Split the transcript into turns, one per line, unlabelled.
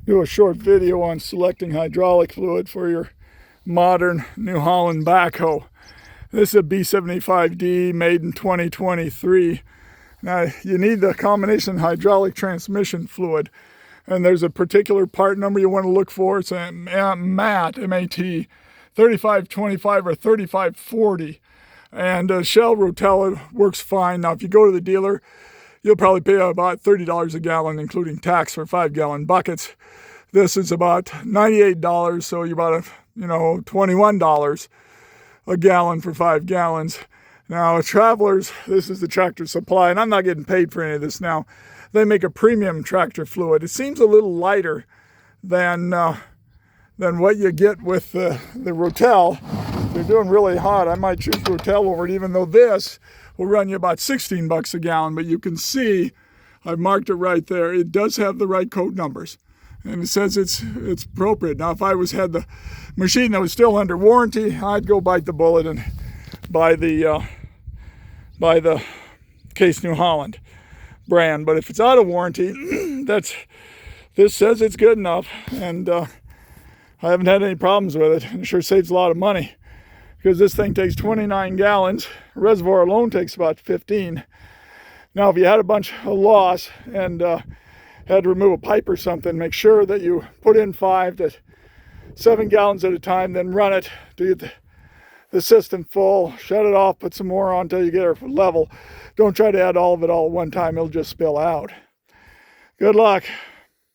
do a short video on selecting hydraulic fluid for your modern New Holland backhoe. This is a B75D made in 2023. Now you need the combination hydraulic transmission fluid, and there's a particular part number you want to look for. It's a MAT, M-A-T, 3525 or 3540. And Shell Rotella works fine. Now if you go to the dealer, you'll probably pay about $30 a gallon, including tax, for 5-gallon buckets. This is about $98, so you're about $21 a gallon for 5 gallons. Now, Travelers, this is the Tractor Supply, and I'm not getting paid for any of this now. They make a premium tractor fluid. It seems a little lighter than what you get with the Rotel. They're doing really hot. I might choose Rotel over it, even though this will run you about 16 bucks a gallon. But you can see, I've marked it right there. It does have the right code numbers, and it says it's appropriate. Now, if I had the machine that was still under warranty, I'd go bite the bullet and buy the Case New Holland brand. But if it's out of warranty, this says it's good enough, and I haven't had any problems with it. And it sure saves a lot of money, because this thing takes 29 gallons. The reservoir alone takes about 15. Now, if you had a bunch of loss and had to remove a pipe or something, make sure that you put in 5 to 7 gallons at a time, then run it to get the system full, shut it off, put some more on until you get it level. Don't try to add all of it all at one time. It'll just spill out. Good luck.